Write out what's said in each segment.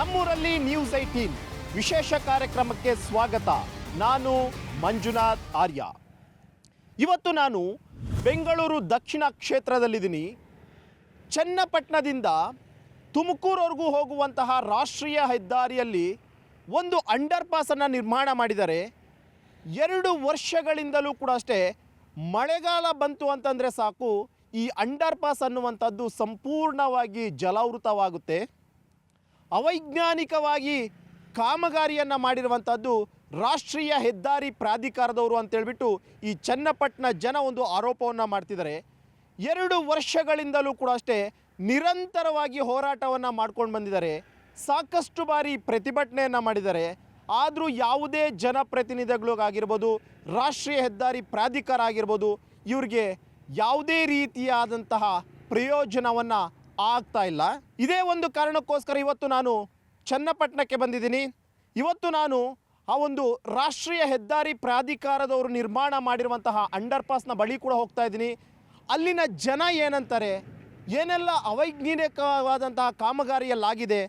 ನಮ್ಮೂರಲ್ಲಿ ನ್ಯೂಸ್ 18 ವಿಶೇಷ ಕಾರ್ಯಕ್ರಮಕ್ಕೆ ಸ್ವಾಗತ. ನಾನು ಮಂಜುನಾಥ್ ಆರ್ಯ. ಇವತ್ತು ನಾನು ಬೆಂಗಳೂರು ದಕ್ಷಿಣ ಕ್ಷೇತ್ರದಲ್ಲಿದ್ದೀನಿ. ಚನ್ನಪಟ್ಟಣದಿಂದ ತುಮಕೂರುವರೆಗೂ ಹೋಗುವಂತಹ ರಾಷ್ಟ್ರೀಯ ಹೆದ್ದಾರಿಯಲ್ಲಿ ಒಂದು ಅಂಡರ್ ಪಾಸನ್ನು ನಿರ್ಮಾಣ ಮಾಡಿದ್ದಾರೆ. 2 ವರ್ಷಗಳಿಂದಲೂ ಕೂಡ ಅಷ್ಟೇ ಮಳೆಗಾಲ ಬಂತು ಅಂತಂದರೆ ಸಾಕು ಈ ಅಂಡರ್ ಪಾಸ್ ಅನ್ನುವಂಥದ್ದು ಸಂಪೂರ್ಣವಾಗಿ ಜಲಾವೃತವಾಗುತ್ತೆ. ಅವೈಜ್ಞಾನಿಕವಾಗಿ ಕಾಮಗಾರಿಯನ್ನು ಮಾಡಿರುವಂಥದ್ದು ರಾಷ್ಟ್ರೀಯ ಹೆದ್ದಾರಿ ಪ್ರಾಧಿಕಾರದವರು ಅಂತೇಳ್ಬಿಟ್ಟು ಈ ಚನ್ನಪಟ್ಟಣ ಜನ ಒಂದು ಆರೋಪವನ್ನು ಮಾಡ್ತಿದ್ದಾರೆ. 2 ವರ್ಷಗಳಿಂದಲೂ ಕೂಡ ಅಷ್ಟೇ ನಿರಂತರವಾಗಿ ಹೋರಾಟವನ್ನು ಮಾಡ್ಕೊಂಡು ಬಂದಿದ್ದಾರೆ. ಸಾಕಷ್ಟು ಬಾರಿ ಪ್ರತಿಭಟನೆಯನ್ನು ಮಾಡಿದ್ದಾರೆ. ಆದರೂ ಯಾವುದೇ ಜನಪ್ರತಿನಿಧಿಗಳಿಗಾಗಿರ್ಬೋದು, ರಾಷ್ಟ್ರೀಯ ಹೆದ್ದಾರಿ ಪ್ರಾಧಿಕಾರ ಆಗಿರ್ಬೋದು, ಇವ್ರಿಗೆ ಯಾವುದೇ ರೀತಿಯಾದಂತಹ ಪ್ರಯೋಜನವನ್ನು ಆಗ್ತಾ ಇಲ್ಲ. ಇದೇ ಒಂದು ಕಾರಣಕ್ಕೋಸ್ಕರ ಇವತ್ತು ನಾನು ಚನ್ನಪಟ್ಟಣಕ್ಕೆ ಬಂದಿದ್ದೀನಿ. ಇವತ್ತು ನಾನು ಆ ಒಂದು ರಾಷ್ಟ್ರೀಯ ಹೆದ್ದಾರಿ ಪ್ರಾಧಿಕಾರದವರು ನಿರ್ಮಾಣ ಮಾಡಿರುವಂತಹ ಅಂಡರ್ ಪಾಸ್ನ ಬಳಿ ಕೂಡ ಹೋಗ್ತಾ ಇದ್ದೀನಿ. ಅಲ್ಲಿನ ಜನ ಏನಂತಾರೆ, ಏನೆಲ್ಲ ಅವೈಜ್ಞಾನಿಕವಾದಂತಹ ಕಾಮಗಾರಿಯಲ್ಲಾಗಿದೆ,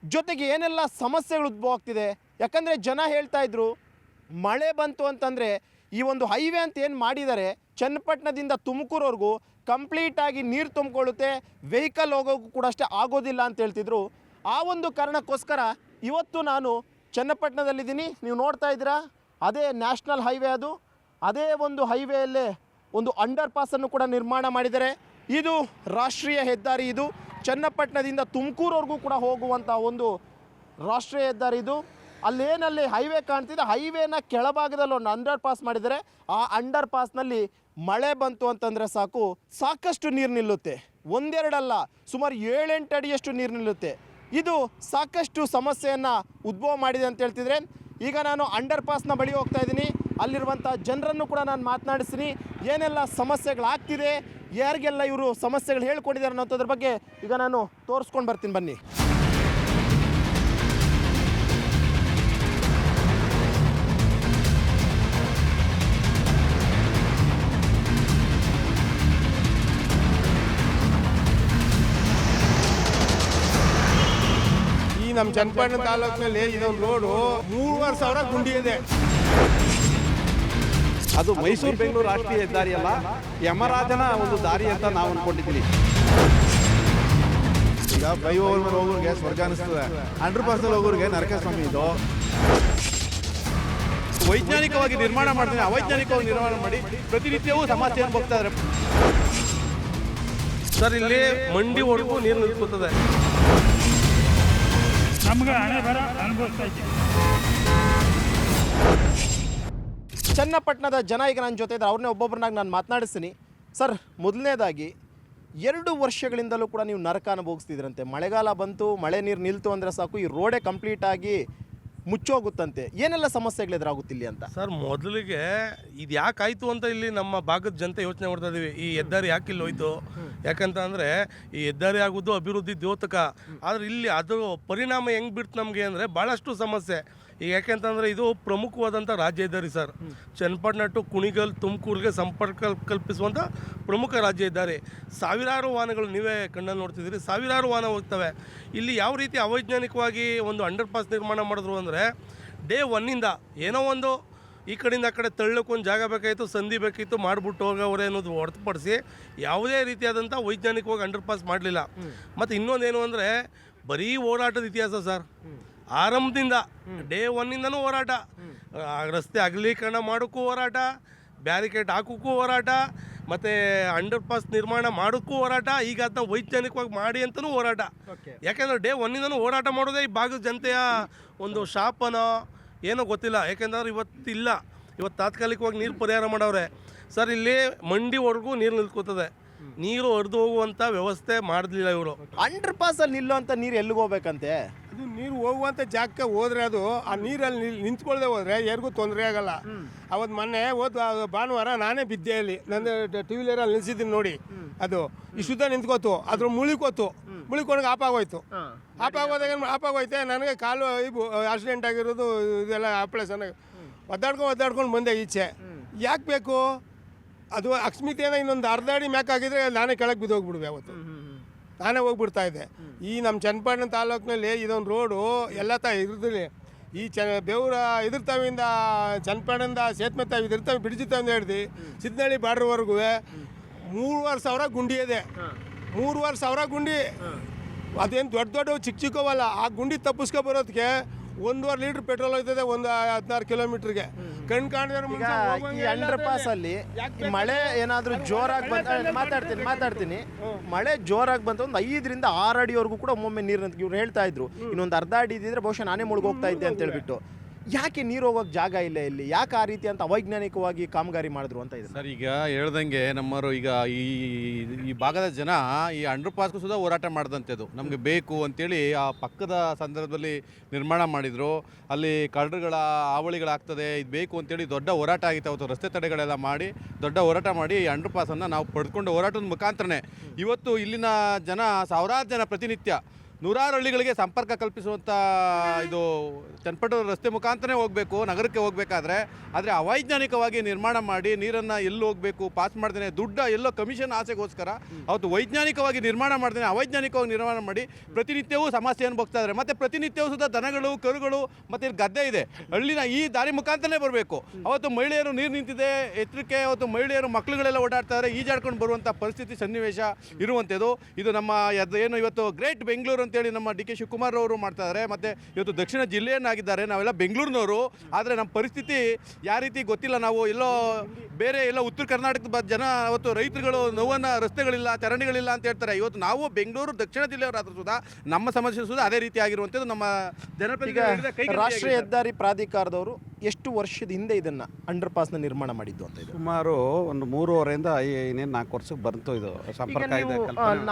ಜೊತೆಗೆ ಏನೆಲ್ಲ ಸಮಸ್ಯೆಗಳು ಉದ್ಭವ ಆಗ್ತಿದೆ. ಯಾಕಂದರೆ ಜನ ಹೇಳ್ತಾ ಇದ್ರು, ಮಳೆ ಬಂತು ಅಂತಂದರೆ ಈ ಒಂದು ಹೈವೇ ಅಂತ ಏನು ಮಾಡಿದ್ದಾರೆ ಚನ್ನಪಟ್ಟಣದಿಂದ ತುಮಕೂರುವರೆಗೂ ಕಂಪ್ಲೀಟಾಗಿ ನೀರು ತುಂಬಿಕೊಳ್ಳುತ್ತೆ, ವೆಹಿಕಲ್ ಹೋಗೋಕ್ಕೂ ಕೂಡ ಅಷ್ಟೇ ಆಗೋದಿಲ್ಲ ಅಂತ ಹೇಳ್ತಿದ್ರು. ಆ ಒಂದು ಕಾರಣಕ್ಕೋಸ್ಕರ ಇವತ್ತು ನಾನು ಚನ್ನಪಟ್ಟಣದಲ್ಲಿದ್ದೀನಿ. ನೀವು ನೋಡ್ತಾ ಇದ್ದೀರಾ, ಅದೇ ನ್ಯಾಷನಲ್ ಹೈವೇ, ಅದೇ ಒಂದು ಹೈವೇಯಲ್ಲೇ ಒಂದು ಅಂಡರ್ ಪಾಸನ್ನು ಕೂಡ ನಿರ್ಮಾಣ ಮಾಡಿದ್ದಾರೆ. ಇದು ರಾಷ್ಟ್ರೀಯ ಹೆದ್ದಾರಿ. ಇದು ಚನ್ನಪಟ್ಟಣದಿಂದ ತುಮಕೂರುವರೆಗೂ ಕೂಡ ಹೋಗುವಂಥ ಒಂದು ರಾಷ್ಟ್ರೀಯ ಹೆದ್ದಾರಿ. ಇದು ಅಲ್ಲೇನಲ್ಲಿ ಹೈವೇ ಕಾಣ್ತಿದೆ, ಹೈವೇನ ಕೆಳಭಾಗದಲ್ಲಿ ಒಂದು ಅಂಡರ್ ಪಾಸ್ ಮಾಡಿದರೆ ಆ ಅಂಡರ್ ಪಾಸ್ನಲ್ಲಿ ಮಳೆ ಬಂತು ಅಂತಂದರೆ ಸಾಕು ಸಾಕಷ್ಟು ನೀರು ನಿಲ್ಲುತ್ತೆ. ಒಂದೆರಡಲ್ಲ, ಸುಮಾರು 7-8 ಅಡಿಯಷ್ಟು ನೀರು ನಿಲ್ಲುತ್ತೆ. ಇದು ಸಾಕಷ್ಟು ಸಮಸ್ಯೆಯನ್ನು ಉದ್ಭವ ಮಾಡಿದೆ ಅಂತ ಹೇಳ್ತಿದ್ರೆ, ಈಗ ನಾನು ಅಂಡರ್ ಪಾಸ್ನ ಬಳಿ ಹೋಗ್ತಾ ಇದ್ದೀನಿ. ಅಲ್ಲಿರುವಂಥ ಜನರನ್ನು ಕೂಡ ನಾನು ಮಾತನಾಡಿಸ್ತೀನಿ. ಏನೆಲ್ಲ ಸಮಸ್ಯೆಗಳಾಗ್ತಿದೆ, ಯಾರಿಗೆಲ್ಲ ಇವರು ಸಮಸ್ಯೆಗಳು ಹೇಳ್ಕೊಂಡಿದ್ದಾರೆ ಅನ್ನೋದ್ರ ಬಗ್ಗೆ ಈಗ ನಾನು ತೋರಿಸ್ಕೊಂಡು ಬರ್ತೀನಿ, ಬನ್ನಿ. ನಮ್ಮ ಚನ್ನಪಟ್ಟಣ ತಾಲೂಕಿನಲ್ಲಿ ಇದೊಂದು ರೋಡು 3,500 ಗುಂಡಿ ಇದೆ. ಅದು ಮೈಸೂರು ಬೆಂಗಳೂರು ರಾಷ್ಟ್ರೀಯ ಹೆದ್ದಾರಿ ಅಲ್ಲ, ಯಮರಾಜನ ಒಂದು ದಾರಿ ಅಂತ ನಾವು ಅನ್ಕೊಂಡಿದ್ದೀವಿ. ಈಗ ಫ್ಲೈಓವರ್ ಮೇಲೆ ಹೋಗೋರಿಗೆ ಸ್ವರ್ಗ ಅನಿಸ್ತದೆ, ಅಂಡರ್ ಪಾಸ್ನಲ್ಲಿ ಹೋಗೋರಿಗೆ ನರಕ ಸ್ವಾಮಿ. ಇದು ವೈಜ್ಞಾನಿಕವಾಗಿ ನಿರ್ಮಾಣ ಮಾಡ್ತೀನಿ, ಅವೈಜ್ಞಾನಿಕವಾಗಿ ನಿರ್ಮಾಣ ಮಾಡಿ ಪ್ರತಿನಿತ್ಯವೂ ಸಮಸ್ಯೆ ಹೋಗ್ತಾ ಇದ್ದಾರೆ ಸರ್. ಇಲ್ಲಿ ಮಂಡಿ ಹೊಡೆದು ನೀರು ನಿಂತ್ಕೊತದೆ. ನಮ್ಗೆ ಹಣೆ ಬರ ಅನುಭವಿಸ್ತಾ ಇದ್ದೀವಿ. ಚನ್ನಪಟ್ಟಣದ ಜನ ಈಗ ನನ್ನ ಜೊತೆ ಇದ್ದಾರೆ. ಅವ್ರನ್ನೇ ಒಬ್ಬೊಬ್ಬರನ್ನಾಗಿ ನಾನು ಮಾತನಾಡಿಸ್ತೀನಿ. ಸರ್, ಮೊದಲನೇದಾಗಿ 2 ವರ್ಷಗಳಿಂದಲೂ ಕೂಡ ನೀವು ನರಕ ಅನುಭವಿಸ್ತಿದ್ರಂತೆ. ಮಳೆಗಾಲ ಬಂತು, ಮಳೆ ನೀರು ನಿಲ್ತು ಅಂದರೆ ಸಾಕು ಈ ರೋಡೇ ಕಂಪ್ಲೀಟಾಗಿ ಮುಚ್ಚೋಗುತ್ತಂತೆ. ಏನೆಲ್ಲ ಸಮಸ್ಯೆಗಳು ಎದುರಾಗುತ್ತಿಲ್ಲಿ ಅಂತ? ಸರ್, ಮೊದಲಿಗೆ ಇದು ಯಾಕಾಯಿತು ಅಂತ ಇಲ್ಲಿ ನಮ್ಮ ಭಾಗದ ಜನತೆ ಯೋಚನೆ ಮಾಡ್ತಾ ಇದ್ದೀವಿ. ಈ ಹೆದ್ದಾರಿ ಯಾಕೆ ಇಲ್ಲಿ ಹೋಯ್ತು? ಯಾಕಂತ ಅಂದರೆ ಈ ಹೆದ್ದಾರಿ ಆಗೋದು ಅಭಿವೃದ್ಧಿ ದ್ಯೋತಕ. ಆದರೆ ಇಲ್ಲಿ ಅದು ಪರಿಣಾಮ ಹೆಂಗೆ ಬಿಡ್ತು ನಮಗೆ ಅಂದರೆ ಭಾಳಷ್ಟು ಸಮಸ್ಯೆ. ಈಗ ಯಾಕೆಂತಂದರೆ ಇದು ಪ್ರಮುಖವಾದಂಥ ರಾಜ್ಯ ಹೆದ್ದಾರಿ ಸರ್. ಚನ್ನಪಟ್ಟಣ ಟು ಕುಣಿಗಲ್, ತುಮಕೂರಿಗೆ ಸಂಪರ್ಕ ಕಲ್ಪಿಸುವಂಥ ಪ್ರಮುಖ ರಾಜ್ಯ ಹೆದ್ದಾರಿ. ಸಾವಿರಾರು ವಾಹನಗಳು, ನೀವೇ ಕಣ್ಣಲ್ಲಿ ನೋಡ್ತಿದ್ದೀರಿ, ಸಾವಿರಾರು ವಾಹನ ಹೋಗ್ತವೆ. ಇಲ್ಲಿ ಯಾವ ರೀತಿ ಅವೈಜ್ಞಾನಿಕವಾಗಿ ಒಂದು ಅಂಡರ್ ಪಾಸ್ ನಿರ್ಮಾಣ ಮಾಡಿದ್ರು ಅಂದರೆ, ಡೇ 1ನಿಂದ ಏನೋ ಒಂದು ಈ ಕಡೆಯಿಂದ ಆ ಕಡೆ ತಳ್ಳಕ್ಕೊಂದು ಜಾಗ ಬೇಕಾಯಿತು, ಸಂಧಿ ಬೇಕಿತ್ತು, ಮಾಡಿಬಿಟ್ಟು ಹೋಗೋರೆ ಅನ್ನೋದು ಹೊರತುಪಡಿಸಿ ಯಾವುದೇ ರೀತಿಯಾದಂಥ ವೈಜ್ಞಾನಿಕವಾಗಿ ಅಂಡರ್ ಪಾಸ್ ಮಾಡಲಿಲ್ಲ. ಮತ್ತು ಇನ್ನೊಂದೇನು ಅಂದರೆ ಬರೀ ಓಡಾಟದ ಇತಿಹಾಸ ಸರ್. ಆರಂಭದಿಂದ ಡೇ 1ನಿಂದನೂ ಹೋರಾಟ, ರಸ್ತೆ ಅಗಲೀಕರಣ ಮಾಡೋಕ್ಕೂ ಹೋರಾಟ, ಬ್ಯಾರಿಕೇಡ್ ಹಾಕೋಕ್ಕೂ ಹೋರಾಟ, ಮತ್ತು ಅಂಡರ್ ಪಾಸ್ ನಿರ್ಮಾಣ ಮಾಡೋಕ್ಕೂ ಹೋರಾಟ, ಈಗ ಅದನ್ನ ವೈಜ್ಞಾನಿಕವಾಗಿ ಮಾಡಿ ಅಂತಲೂ ಹೋರಾಟ. ಯಾಕೆಂದರೆ ಡೇ 1ನಿಂದನೂ ಹೋರಾಟ ಮಾಡೋದೇ ಈ ಭಾಗದ ಜನತೆಯ ಒಂದು ಶಾಪನೋ ಏನೋ ಗೊತ್ತಿಲ್ಲ. ಯಾಕೆಂದ್ರೆ ಇವತ್ತು ತಾತ್ಕಾಲಿಕವಾಗಿ ನೀರು ಪರಿಹಾರ ಮಾಡವ್ರೆ ಸರ್. ಇಲ್ಲಿ ಮಂಡಿವರೆಗೂ ನೀರು ನಿಲ್ಕೋತದೆ, ನೀರು ಹರಿದು ಹೋಗುವಂಥ ವ್ಯವಸ್ಥೆ ಮಾಡಲಿಲ್ಲ ಇವರು. ಅಂಡರ್ ಪಾಸಲ್ಲಿ ನಿಲ್ಲುವಂಥ ನೀರು ಎಲ್ಲಿಗೆ ಹೋಗ್ಬೇಕಂತೆ? ಅದು ನೀರು ಹೋಗುವಂಥ ಜಾಗಕ್ಕೆ ಹೋದ್ರೆ ಅದು ಆ ನೀರಲ್ಲಿ ನಿಂತ್ಕೊಳ್ಳದೆ ಹೋದರೆ ಯಾರಿಗೂ ತೊಂದರೆ ಆಗಲ್ಲ. ಅವತ್ತು ಮೊನ್ನೆ ಭಾನುವಾರ ನಾನೇ ಬಿದ್ದೆ ಅಲ್ಲಿ, ನನ್ನ ಟೂ ವೀಲರಲ್ಲಿ ನಿಲ್ಸಿದ್ದೀನಿ ನೋಡಿ. ಅದು ಇಷ್ಟುದ್ದ ನಿಂತ್ಕೋತು, ಅದ್ರ ಮುಳಿಕೊಂಡಾಗ ಆಪಾಗೋಯ್ತು. ಆಪಾಗೋಯ್ತೆ ನನಗೆ ಕಾಲು ಆಕ್ಸಿಡೆಂಟ್ ಆಗಿರೋದು ಇದೆಲ್ಲ ಆಪ್ರೇಷನ್. ಒದ್ದಾಡ್ಕೊಂಡು ಬಂದೆ ಈಚೆ. ಯಾಕೆ ಬೇಕು? ಅದು ಅಕಸ್ಮಿತೆಯಿಂದ ಇನ್ನೊಂದು ಅರ್ಧ ಅಡಿ ಮ್ಯಾಕ್ ಆಗಿದ್ರೆ ನಾನೇ ಕೆಳಗೆ ಬಿದ್ದೋಗ್ಬಿಡುವೆ ಅವತ್ತು. ನಾನೇ ಹೋಗ್ಬಿಡ್ತಾ ಇದ್ದೆ. ಈ ನಮ್ಮ ಚನ್ನಪಟ್ಟಣ ತಾಲೂಕಿನಲ್ಲಿ ಇದೊಂದು ರೋಡು ಎಲ್ಲ ಇರ್ತೀನಿ ಈ ಬೇವೂರ ಇದಿರ್ತಾವಿಂದ ಚನ್ನಪಟ್ಟಣದಿಂದ ಸೇತುವೆ ಇದಿರ್ತಾವೆ ಬಿಡಿಜಿತಾವಿಂದ ಹಿಡ್ದು ಸಿದ್ನಳ್ಳಿ ಬಾರ್ಡ್ರ್ವರೆಗೂ 3,500 ಗುಂಡಿ ಇದೆ. 3,500 ಗುಂಡಿ. ಅದೇನು ದೊಡ್ಡ ಚಿಕ್ಕವಲ್ಲ. ಆ ಗುಂಡಿ ತಪ್ಪಿಸ್ಕೊ ಬರೋದಕ್ಕೆ 1.5 ಲೀಟ್ರ್ ಪೆಟ್ರೋಲ್ ಹೋಯ್ತದೆ ಒಂದು 16 ಕಿಲೋಮೀಟ್ರಿಗೆ. ಕಣ್ ಕಾಣಿದ್ರೆ ಈ ಅಂಡರ್ ಪಾಸ್ ಅಲ್ಲಿ ಮಳೆ ಏನಾದರೂ ಜೋರಾಗಿ ಬಂತ ಮಾತಾಡ್ತೀನಿ ಮಳೆ ಜೋರಾಗಿ ಬಂತ ಒಂದು 5 ರಿಂದ 6 ಅಡಿವರೆಗೂ ಕೂಡ ಒಮ್ಮೊಮ್ಮೆ ನೀರು ನಿಂತು ಇವ್ರು ಹೇಳ್ತಾ ಇದ್ರು ಇನ್ನೊಂದು ಅರ್ಧ ಅಡಿ ಇದ್ದಿದ್ರೆ ಬಹುಶಃ ನಾನೇ ಮುಳುಗೋಗ್ತಾ ಇದ್ದೆ ಅಂತ ಹೇಳ್ಬಿಟ್ಟು. ಯಾಕೆ ನೀರು ಹೋಗೋಕೆ ಜಾಗ ಇಲ್ಲ ಇಲ್ಲಿ? ಯಾಕೆ ಆ ರೀತಿ ಅಂತ ಅವೈಜ್ಞಾನಿಕವಾಗಿ ಕಾಮಗಾರಿ ಮಾಡಿದ್ರು ಅಂತ ಇದೆ ಸರ್. ಈಗ ಹೇಳ್ದಂಗೆ ನಮ್ಮವರು ಈಗ ಈ ಭಾಗದ ಜನ ಈ ಅಂಡರ್ ಪಾಸ್ಗೂ ಸುಧಾ ಹೋರಾಟ ಮಾಡಿದಂಥದ್ದು ನಮಗೆ ಬೇಕು ಅಂತೇಳಿ ಆ ಪಕ್ಕದ ಸಂದರ್ಭದಲ್ಲಿ ನಿರ್ಮಾಣ ಮಾಡಿದರು. ಅಲ್ಲಿ ಕಳ್ಳರುಗಳ ಹಾವಳಿಗಳಾಗ್ತದೆ, ಇದು ಬೇಕು ಅಂತೇಳಿ ದೊಡ್ಡ ಹೋರಾಟ ಆಗಿತ್ತು ಅವತ್ತು. ರಸ್ತೆ ತಡೆಗಳೆಲ್ಲ ಮಾಡಿ ದೊಡ್ಡ ಹೋರಾಟ ಮಾಡಿ ಅಂಡರ್ ಪಾಸನ್ನು ನಾವು ಪಡ್ಕೊಂಡು ಹೋರಾಟದ ಮುಖಾಂತರನೇ ಇವತ್ತು ಇಲ್ಲಿನ ಜನ ಸಾವಿರಾರು ಜನ ಪ್ರತಿನಿತ್ಯ 100 ಹಳ್ಳಿಗಳಿಗೆ ಸಂಪರ್ಕ ಕಲ್ಪಿಸುವಂಥ ಇದು ಚನ್ನಪಟ್ಟಣ ರಸ್ತೆ ಮುಖಾಂತರನೇ ಹೋಗಬೇಕು ನಗರಕ್ಕೆ ಹೋಗಬೇಕಾದ್ರೆ. ಆದರೆ ಅವೈಜ್ಞಾನಿಕವಾಗಿ ನಿರ್ಮಾಣ ಮಾಡಿ ನೀರನ್ನು ಎಲ್ಲಿ ಹೋಗಬೇಕು ಪಾಸ್ ಮಾಡ್ದೇನೆ ದುಡ್ಡು ಎಲ್ಲೋ ಕಮಿಷನ್ ಆಸೆಗೋಸ್ಕರ ಅವತ್ತು ವೈಜ್ಞಾನಿಕವಾಗಿ ನಿರ್ಮಾಣ ಮಾಡ್ದೇನೆ ಅವೈಜ್ಞಾನಿಕವಾಗಿ ನಿರ್ಮಾಣ ಮಾಡಿ ಪ್ರತಿನಿತ್ಯವೂ ಸಮಸ್ಯೆ ಅನುಭವಿಸ್ತಾ ಇದ್ದಾರೆ. ಮತ್ತು ಪ್ರತಿನಿತ್ಯವೂ ಸುಧಾ ದನಗಳು ಕರುಗಳು ಮತ್ತು ಇಲ್ಲಿ ಗದ್ದೆ ಇದೆ. ಹಳ್ಳಿನ ಈ ದಾರಿ ಮುಖಾಂತರನೇ ಬರಬೇಕು. ಅವತ್ತು ಮಹಿಳೆಯರು ನೀರು ನಿಂತಿದೆ ಎತ್ತರಕ್ಕೆ, ಅವತ್ತು ಮಹಿಳೆಯರು ಮಕ್ಕಳುಗಳೆಲ್ಲ ಓಡಾಡ್ತಾರೆ, ಈಜಾಡ್ಕೊಂಡು ಬರುವಂಥ ಪರಿಸ್ಥಿತಿ ಸನ್ನಿವೇಶ ಇರುವಂಥದ್ದು. ಇದು ನಮ್ಮ ಏನು ಇವತ್ತು ಗ್ರೇಟ್ ಬೆಂಗಳೂರು ಅಂತೇಳಿ ನಮ್ಮ ಡಿ ಕೆ ಶಿವಕುಮಾರ್ ಅವರು ಮಾಡ್ತಾ ಇದ್ದಾರೆ. ಮತ್ತು ಇವತ್ತು ದಕ್ಷಿಣ ಜಿಲ್ಲೆಯನ್ನಾಗಿದ್ದಾರೆ. ನಾವೆಲ್ಲ ಬೆಂಗಳೂರಿನವರು. ಆದರೆ ನಮ್ಮ ಪರಿಸ್ಥಿತಿ ಯಾವ ರೀತಿ ಗೊತ್ತಿಲ್ಲ. ನಾವು ಎಲ್ಲೋ ಬೇರೆ ಎಲ್ಲ ಉತ್ತರ ಕರ್ನಾಟಕದ ಜನ ಅವತ್ತು ರೈತರುಗಳು ನೋವನ್ನು ರಸ್ತೆಗಳಿಲ್ಲ ಚರಂಡಿಗಳಿಲ್ಲ ಅಂತ ಹೇಳ್ತಾರೆ. ಇವತ್ತು ನಾವು ಬೆಂಗಳೂರು ದಕ್ಷಿಣ ಜಿಲ್ಲೆಯವರಾದ್ರೂ ಸುಧಾ ನಮ್ಮ ಸಮಸ್ಯೆ ಸುಧಾ ಅದೇ ರೀತಿ ಆಗಿರುವಂಥದ್ದು. ನಮ್ಮ ಈಗ ರಾಷ್ಟ್ರೀಯ ಹೆದ್ದಾರಿ ಪ್ರಾಧಿಕಾರದವರು ಎಷ್ಟು ವರ್ಷದ ಹಿಂದೆ ಇದನ್ನ ಅಂಡರ್ ಪಾಸ್ನ ನಿರ್ಮಾಣ ಮಾಡಿದ್ದು ಅಂತ ಇದೆ? ಸುಮಾರು ಒಂದು 3.5ರಿಂದ 4 ವರ್ಷಕ್ಕೆ ಬಂತು ಇದು ಸಂಪರ್ಕ ಇದೆ.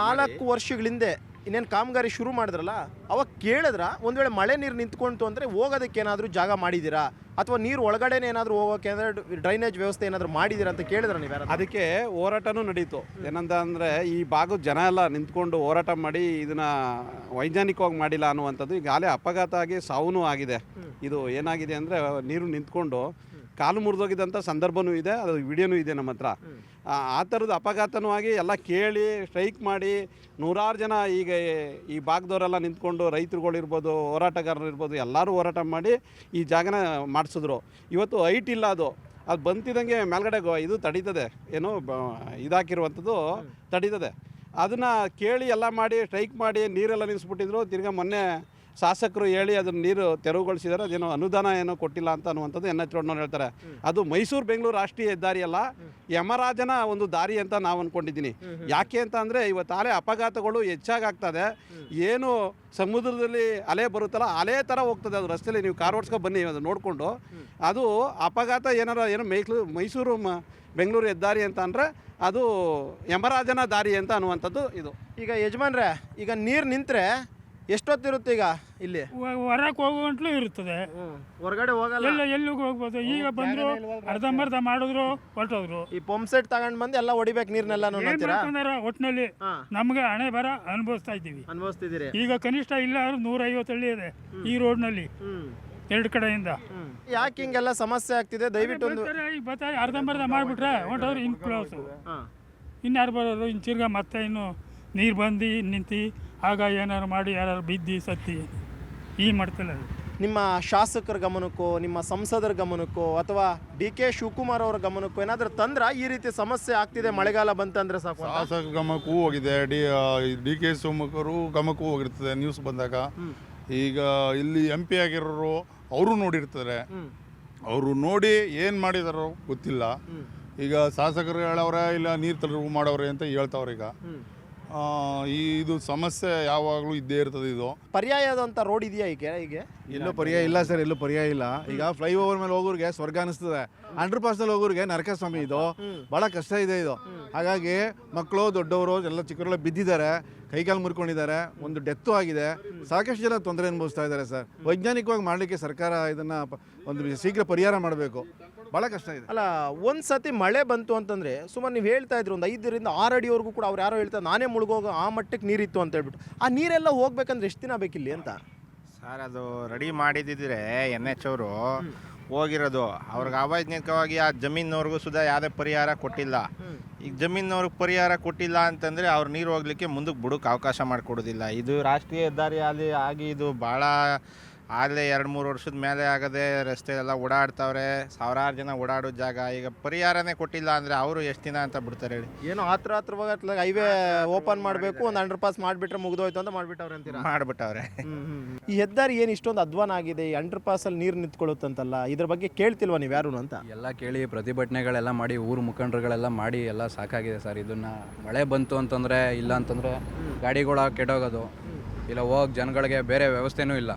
4 ವರ್ಷಗಳಿಂದೆ ಇನ್ನೇನು ಕಾಮಗಾರಿ ಶುರು ಮಾಡಿದ್ರಲ್ಲ ಅವಾಗ ಕೇಳಿದ್ರ ಒಂದು ವೇಳೆ ಮಳೆ ನೀರು ನಿಂತ್ಕೊಂತು ಅಂದರೆ ಹೋಗೋದಕ್ಕೆ ಏನಾದರೂ ಜಾಗ ಮಾಡಿದ್ದೀರಾ ಅಥವಾ ನೀರು ಒಳಗಡೆನೇ ಏನಾದರೂ ಹೋಗೋಕೆ ಅಂದರೆ ಡ್ರೈನೇಜ್ ವ್ಯವಸ್ಥೆ ಏನಾದರೂ ಮಾಡಿದ್ದೀರಾ ಅಂತ ಕೇಳಿದ್ರ ನೀವು? ಅದಕ್ಕೆ ಹೋರಾಟನೂ ನಡೀತು. ಏನಂತ ಅಂದರೆ ಈ ಭಾಗದ ಜನ ಎಲ್ಲ ನಿಂತ್ಕೊಂಡು ಹೋರಾಟ ಮಾಡಿ ಇದನ್ನು ವೈಜ್ಞಾನಿಕವಾಗಿ ಮಾಡಿಲ್ಲ ಅನ್ನುವಂಥದ್ದು. ಈಗಾಗಲೇ ಅಪಘಾತ ಆಗಿ ಸಾವೂ ಆಗಿದೆ. ಇದು ಏನಾಗಿದೆ ಅಂದರೆ ನೀರು ನಿಂತ್ಕೊಂಡು ಕಾಲು ಮುರಿದೋಗಿದ್ದಂಥ ಸಂದರ್ಭವೂ ಇದೆ, ಅದು ವಿಡಿಯೋನೂ ಇದೆ ನಮ್ಮ ಹತ್ರ. ಆ ಥರದ ಅಪಘಾತನೂ ಆಗಿ ಎಲ್ಲ ಕೇಳಿ ಸ್ಟ್ರೈಕ್ ಮಾಡಿ 100 ಜನ ಈಗ ಈ ಭಾಗದವರೆಲ್ಲ ನಿಂತ್ಕೊಂಡು ರೈತರುಗಳಿರ್ಬೋದು ಹೋರಾಟಗಾರರು ಇರ್ಬೋದು ಎಲ್ಲರೂ ಹೋರಾಟ ಮಾಡಿ ಈ ಜಾಗನ ಮಾಡಿಸಿದ್ರು. ಇವತ್ತು ಹೈಟ್ ಇಲ್ಲ, ಅದು ಬಂತಿದ್ದಂಗೆ ಮೇಲ್ಗಡೆ ಇದು ತಡೀತದೆ, ಏನೋ ಇದಾಕಿರುವಂಥದ್ದು ತಡೀತದೆ. ಅದನ್ನು ಕೇಳಿ ಎಲ್ಲ ಮಾಡಿ ಸ್ಟ್ರೈಕ್ ಮಾಡಿ ನೀರೆಲ್ಲ ನಿಲ್ಲಿಸ್ಬಿಟ್ಟಿದ್ರು. ತಿರ್ಗಾ ಮೊನ್ನೆ ಶಾಸಕರು ಹೇಳಿ ಅದನ್ನು ನೀರು ತೆರವುಗೊಳಿಸಿದ್ದಾರೆ. ಅದೇನೋ ಅನುದಾನ ಏನೋ ಕೊಟ್ಟಿಲ್ಲ ಅಂತ ಅನ್ನುವಂಥದ್ದು NH ರೋಡ್ನವ್ರು ಹೇಳ್ತಾರೆ. ಅದು ಮೈಸೂರು ಬೆಂಗಳೂರು ರಾಷ್ಟ್ರೀಯ ಹೆದ್ದಾರಿ ಅಲ್ಲ, ಯಮರಾಜನ ಒಂದು ದಾರಿ ಅಂತ ನಾವು ಅಂದ್ಕೊಂಡಿದ್ದೀನಿ. ಯಾಕೆ ಅಂತ ಅಂದರೆ ಇವತ್ತಾಲೆ ಅಪಘಾತಗಳು ಹೆಚ್ಚಾಗ್ತದೆ. ಏನು ಸಮುದ್ರದಲ್ಲಿ ಅಲೆ ಬರುತ್ತಲ್ಲ ಅಲೆ ಥರ ಹೋಗ್ತದೆ ಅದು ರಸ್ತೆಯಲ್ಲಿ. ನೀವು ಕಾರ್ ಓಡಿಸ್ಕೊ ಬನ್ನಿ ಅದು ನೋಡಿಕೊಂಡು. ಅದು ಅಪಘಾತ ಏನೋ ಮೈಸೂರು ಬೆಂಗಳೂರು ಹೆದ್ದಾರಿ ಅಂತ ಅಂದರೆ ಅದು ಯಮರಾಜನ ದಾರಿ ಅಂತ ಅನ್ನುವಂಥದ್ದು ಇದು. ಈಗ ಯಜಮಾನ್ರೆ, ಈಗ ನೀರು ನಿಂತರೆ ಎಷ್ಟೊತ್ತಿರುತ್ತೆ ಈಗ ಇಲ್ಲಿ? ಹೊರಕ್ಕೆ ಹೋಗುವಂತಲೂ ಇರ್ತದೆ, ಹೊರಗಡೆ ಹೋಗಲ್ಲ, ಎಲ್ಲಿಗೂ ಹೋಗ್ಬೋದು. ಈಗ ಬಂದ್ರು ಅರ್ಧಂಬರ್ಧ ಮಾಡಿದ್ರು ಹೊರಟೋದ್ರು. ಈ ಪಂಪ್ ಸೆಟ್ ತಗೊಂಡ್ ಬಂದು ಎಲ್ಲ ಹೊಡಿಬೇಕು ನೀರ್ನೆಲ್ಲ ಒಟ್ಟಿನಲ್ಲಿ ನಮ್ಗೆ ಹಣೆ ಬರ ಅನುಭವಿಸ್ತಿದ್ದೀರಿ. ಈಗ ಕನಿಷ್ಠ ಇಲ್ಲ 150 ಹಳ್ಳಿ ಇದೆ ಈ ರೋಡ್ನಲ್ಲಿ 2 ಕಡೆಯಿಂದ. ಯಾಕೆ ಹಿಂಗೆಲ್ಲ ಸಮಸ್ಯೆ ಆಗ್ತಿದೆ? ದಯವಿಟ್ಟು ಒಂದು ಈಗ ಬರ್ತಾರೆ ಅರ್ಧಂಬರ್ಧ ಮಾಡಿಬಿಟ್ರೆ ಹೊಂಟವ್ರು ಇನ್ನು ಕ್ಲೋಸ್. ಇನ್ಯಾರು ಬರೋರು? ಇನ್ನು ತಿರ್ಗಾ ಮತ್ತೆ ಇನ್ನು ನೀರು ಬಂದು ನಿಂತು ಆಗ ಏನಾರು ಮಾಡಿ ಯಾರು ಬಿದ್ದು ಸತ್ತಿ ಈ ಮಾಡ್ತಿಲ್ಲ. ನಿಮ್ಮ ಶಾಸಕರ ಗಮನಕ್ಕೋ ನಿಮ್ಮ ಸಂಸದರ ಗಮನಕ್ಕೋ ಅಥವಾ ಡಿ ಕೆ ಶಿವಕುಮಾರ್ ಅವರ ಗಮನಕ್ಕೋ ಏನಾದರೂ ತಂದ್ರ ಈ ರೀತಿ ಸಮಸ್ಯೆ ಆಗ್ತಿದೆ ಮಳೆಗಾಲ ಬಂತಂದ್ರೆ ಸಾಕು? ಶಾಸಕರ ಗಮನಕ್ಕೂ ಹೋಗಿದೆ, ಡಿ ಕೆ ಶಿವಕುಮಾರ್ ಗಮನಕ್ಕೂ ಹೋಗಿರ್ತದೆ ನ್ಯೂಸ್ ಬಂದಾಗ. ಈಗ ಇಲ್ಲಿ MP ಆಗಿರೋರು ಅವರು ನೋಡಿರ್ತಾರೆ, ಅವರು ನೋಡಿ ಏನು ಮಾಡಿದಾರೋ ಗೊತ್ತಿಲ್ಲ. ಈಗ ಶಾಸಕರು ಹೇಳವ್ರೆ ಇಲ್ಲ ನೀರು ತೆರವು ಮಾಡವ್ರೆ ಅಂತ ಹೇಳ್ತಾವ್ರೆ. ಈಗ ಇದು ಸಮಸ್ಯೆ ಯಾವಾಗಲೂ ಇದ್ದೇ ಇರ್ತದೆ. ಇದು ಪರ್ಯಾಯದಂಥ ರೋಡ್ ಇದೆಯಾ ಈಗ? ಎಲ್ಲೂ ಪರ್ಯಾಯ ಇಲ್ಲ ಸರ್, ಎಲ್ಲೂ ಪರ್ಯಾಯ ಇಲ್ಲ. ಈಗ ಫ್ಲೈಓವರ್ ಮೇಲೆ ಹೋಗೋರಿಗೆ ಸ್ವರ್ಗ ಅನಿಸ್ತದೆ, ಅಂಡರ್ ಪಾಸ್ನಲ್ಲಿ ಹೋಗೋರಿಗೆ ನರಕ ಸ್ವಾಮಿ. ಇದು ಭಾಳ ಕಷ್ಟ ಇದೆ ಇದು. ಹಾಗಾಗಿ ಮಕ್ಕಳು ದೊಡ್ಡವರು ಎಲ್ಲ ಚಿಕ್ಕವರೆಲ್ಲ ಬಿದ್ದಿದ್ದಾರೆ, ಕೈಕಾಲು ಮುರ್ಕೊಂಡಿದ್ದಾರೆ, ಒಂದು ಡೆತ್ತು ಆಗಿದೆ, ಸಾಕಷ್ಟು ಜನ ತೊಂದರೆ ಅನುಭವಿಸ್ತಾ ಇದ್ದಾರೆ ಸರ್. ವೈಜ್ಞಾನಿಕವಾಗಿ ಮಾಡಲಿಕ್ಕೆ ಸರ್ಕಾರ ಇದನ್ನು ಒಂದು ಶೀಘ್ರ ಪರಿಹಾರ ಮಾಡಬೇಕು. ಭಾಳ ಕಷ್ಟ ಇದೆ. ಅಲ್ಲ, ಒಂದು ಸತಿ ಮಳೆ ಬಂತು ಅಂತಂದರೆ ಸುಮಾರು ನೀವು ಹೇಳ್ತಾ ಇದ್ರು ಒಂದು 5 ರಿಂದ 6 ಅಡಿವರೆಗೂ ಕೂಡ ಅವ್ರು ಯಾರೋ ಹೇಳ್ತಾರೆ ನಾನೇ ಮುಳುಗೋಗೋ ಆ ಮಟ್ಟಕ್ಕೆ ನೀರಿತ್ತು ಅಂತ ಹೇಳ್ಬಿಟ್ಟು. ಆ ನೀರೆಲ್ಲ ಹೋಗ್ಬೇಕಂದ್ರೆ ಎಷ್ಟು ದಿನ ಬೇಕಿಲ್ಲಿ ಅಂತ? ಸರ್ ಅದು ರೆಡಿ ಮಾಡಿದ್ದಿದ್ರೆ NH ಅವರು ಹೋಗಿರೋದು. ಅವ್ರಿಗೆ ಅವೈಜ್ಞಾನಿಕವಾಗಿ ಆ ಜಮೀನವ್ರಿಗೂ ಸುಧಾ ಯಾವುದೇ ಪರಿಹಾರ ಕೊಟ್ಟಿಲ್ಲ. ಈಗ ಜಮೀನವ್ರಿಗೆ ಪರಿಹಾರ ಕೊಟ್ಟಿಲ್ಲ ಅಂತಂದರೆ ಅವ್ರು ನೀರು ಹೋಗ್ಲಿಕ್ಕೆ ಮುಂದಕ್ಕೆ ಬಿಡೋಕ್ಕೆ ಅವಕಾಶ ಮಾಡಿಕೊಡೋದಿಲ್ಲ. ಇದು ರಾಷ್ಟ್ರೀಯ ಹೆದ್ದಾರಿ ಆಗಿ ಇದು ಭಾಳ ಆಗಲೇ 2-3 ವರ್ಷದ ಮೇಲೆ ಆಗದೆ ರಸ್ತೆ ಎಲ್ಲ ಓಡಾಡ್ತಾವ್ರೆ, ಸಾವಿರಾರು ಜನ ಓಡಾಡೋ ಜಾಗ. ಈಗ ಪರಿಹಾರನೇ ಕೊಟ್ಟಿಲ್ಲ ಅಂದರೆ ಅವರು ಎಷ್ಟು ದಿನ ಅಂತ ಬಿಡ್ತಾರೆ ಹೇಳಿ? ಏನೋ ಹತ್ರವಾಗಿ ಹೈವೇ ಓಪನ್ ಮಾಡಬೇಕು, ಒಂದು ಅಂಡರ್ ಪಾಸ್ ಮಾಡಿಬಿಟ್ರೆ ಮುಗಿದೋಯ್ತು ಅಂತ ಮಾಡಿಬಿಟ್ಟವ್ರೆ ಅಂತೀರಾ? ಮಾಡಿಬಿಟ್ಟವ್ರೆ. ಈ ಹೆದ್ದಾರಿ ಏನು ಇಷ್ಟೊಂದು ಅಧ್ವಾನ ಆಗಿದೆ, ಈ ಅಂಡರ್ ಪಾಸಲ್ಲಿ ನೀರು ನಿಂತ್ಕೊಳ್ಳುತ್ತಂತಲ್ಲ, ಇದ್ರ ಬಗ್ಗೆ ಕೇಳ್ತಿಲ್ವಾ ನೀವು ಯಾರು ಅಂತ? ಎಲ್ಲ ಕೇಳಿ ಪ್ರತಿಭಟನೆಗಳೆಲ್ಲ ಮಾಡಿ ಊರು ಮುಖಂಡರುಗಳೆಲ್ಲ ಮಾಡಿ ಎಲ್ಲ ಸಾಕಾಗಿದೆ ಸರ್. ಇದನ್ನು ಮಳೆ ಬಂತು ಅಂತಂದರೆ ಇಲ್ಲ ಅಂತಂದರೆ ಗಾಡಿಗಳ ಕೆಟ್ಟೋಗೋದು, ಇಲ್ಲ ಹೋಗಿ ಜನಗಳಿಗೆ ಬೇರೆ ವ್ಯವಸ್ಥೆನೂ ಇಲ್ಲ,